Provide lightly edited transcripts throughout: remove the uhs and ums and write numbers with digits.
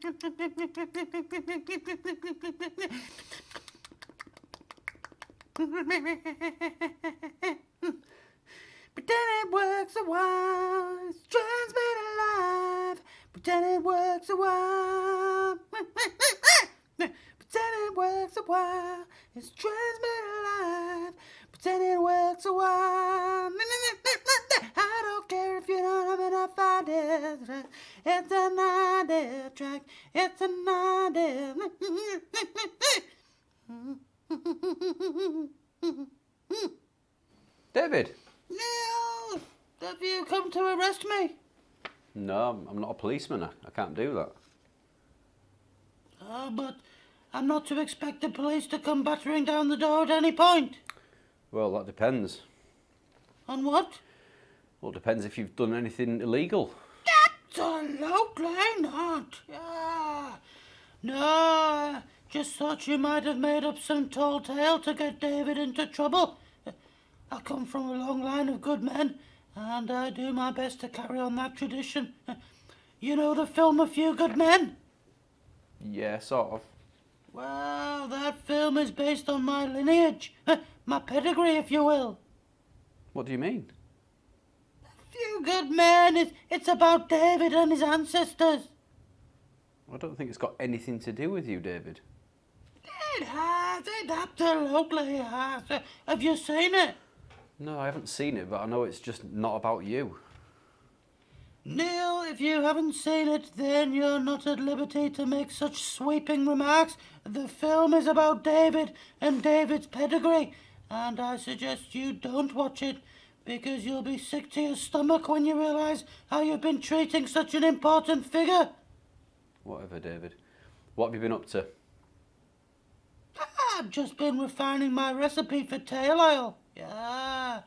Pretend it works a while, it's transmitted live. Pretend it works a while. Pretend it works a while, it's transmitted live. Pretend it works a while. I don't care if you don't have enough ideas. It's an idea track, it's an idea. David? Neil, have you come to arrest me? No, I'm not a policeman. I can't do that. Oh, but I'm not to expect the police to come battering down the door at any point. Well, that depends. On what? Well, it depends if you've done anything illegal. Absolutely not. Yeah. No, I just thought you might have made up some tall tale to get David into trouble. I come from a long line of good men, and I do my best to carry on that tradition. You know the film A Few Good Men? Yeah, sort of. Well, that film is based on my lineage, my pedigree, if you will. What do you mean? A Few Good Men, it's about David and his ancestors. I don't think it's got anything to do with you, David. It absolutely has. Have you seen it? No, I haven't seen it, but I know it's just not about you. Neil, if you haven't seen it, then you're not at liberty to make such sweeping remarks. The film is about David and David's pedigree, and I suggest you don't watch it, because you'll be sick to your stomach when you realise how you've been treating such an important figure. Whatever, David. What have you been up to? I've just been refining my recipe for tail oil. Yeah,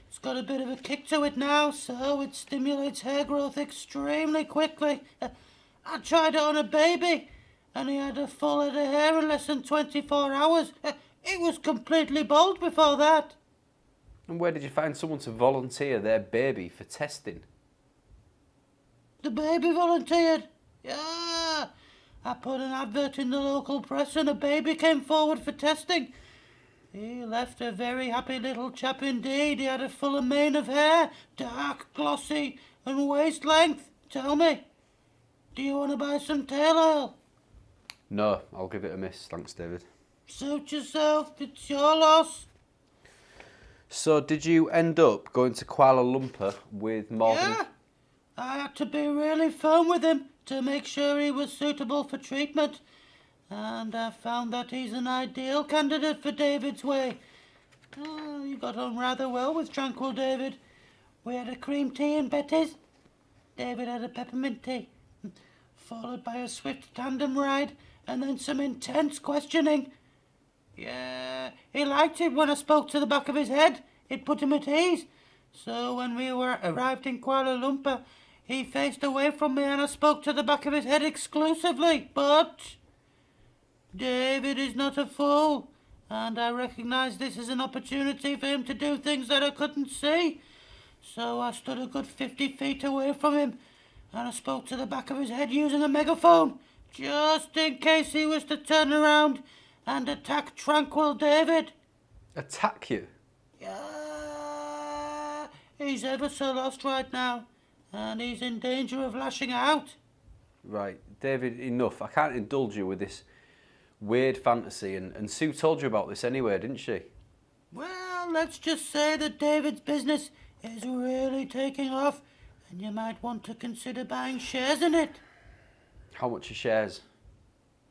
it's got a bit of a kick to it now, so it stimulates hair growth extremely quickly. I tried it on a baby, and he had a full head of hair in less than 24 hours. It was completely bald before that. And where did you find someone to volunteer their baby for testing? The baby volunteered. Yeah, I put an advert in the local press and a baby came forward for testing. He left a very happy little chap indeed. He had a full mane of hair, dark, glossy, and waist length. Tell me, do you want to buy some tail oil? No, I'll give it a miss, thanks, David. Suit yourself, it's your loss. So, did you end up going to Kuala Lumpur with Morgan? Yeah, I had to be really firm with him to make sure he was suitable for treatment. And I found that he's an ideal candidate for David's way. Oh, you got on rather well with Tranquil David. We had a cream tea in Betty's. David had a peppermint tea, followed by a swift tandem ride and then some intense questioning. Yeah, he liked it when I spoke to the back of his head. It put him at ease. So when we arrived in Kuala Lumpur, he faced away from me and I spoke to the back of his head exclusively. But David is not a fool, and I recognise this is an opportunity for him to do things that I couldn't see. So I stood a good 50 feet away from him, and I spoke to the back of his head using a megaphone, just in case he was to turn around and attack Tranquil David. Attack you? Yeah, he's ever so lost right now, and he's in danger of lashing out. Right, David, enough. I can't indulge you with this weird fantasy, and Sue told you about this anyway, didn't she? Well, let's just say that David's business is really taking off, and you might want to consider buying shares in it. How much are shares?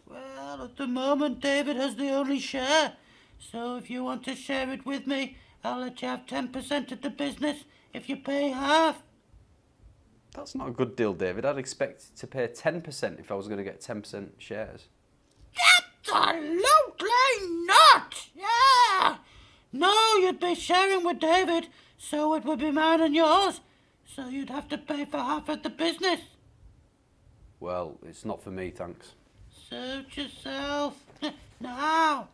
Well, at the moment, David has the only share, so if you want to share it with me, I'll let you have 10% of the business if you pay half. That's not a good deal, David. I'd expect to pay 10% if I was going to get 10% shares. Absolutely not! Yeah! No, you'd be sharing with David, so it would be mine and yours. So you'd have to pay for half of the business. Well, it's not for me, thanks. Suit yourself. Now,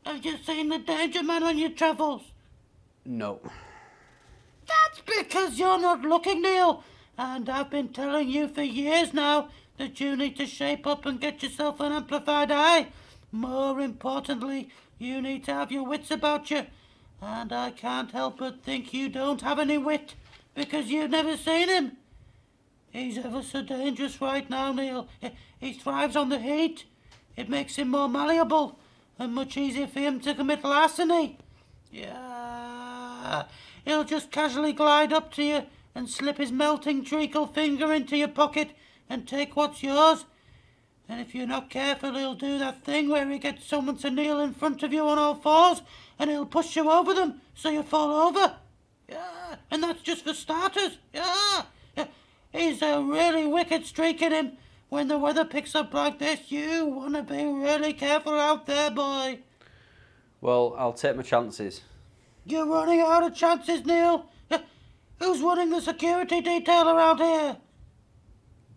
have you seen the Danger Man on your travels? No. That's because you're not looking, Neil. And I've been telling you for years now that you need to shape up and get yourself an amplified eye. More importantly, you need to have your wits about you. And I can't help but think you don't have any wit, because you've never seen him. He's ever so dangerous right now, Neil. He thrives on the heat. It makes him more malleable and much easier for him to commit larceny. Yeah, he'll just casually glide up to you and slip his melting treacle finger into your pocket and take what's yours. And if you're not careful, he'll do that thing where he gets someone to kneel in front of you on all fours and he'll push you over them so you fall over. Yeah, and that's just for starters. Yeah. He's a really wicked streak in him. When the weather picks up like this, you want to be really careful out there, boy. Well, I'll take my chances. You're running out of chances, Neil. Who's running the security detail around here?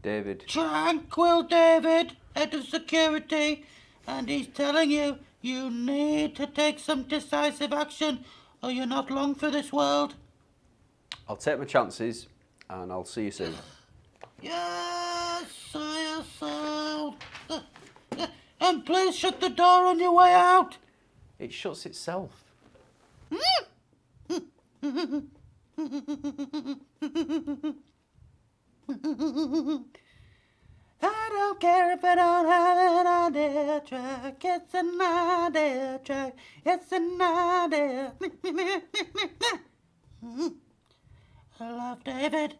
David. Tranquil David, head of security. And he's telling you, you need to take some decisive action or you're not long for this world. I'll take my chances and I'll see you soon. Yes, see you soon. And please shut the door on your way out. It shuts itself. I don't care if I don't have an idea track. It's an idea track. It's an idea. I love David.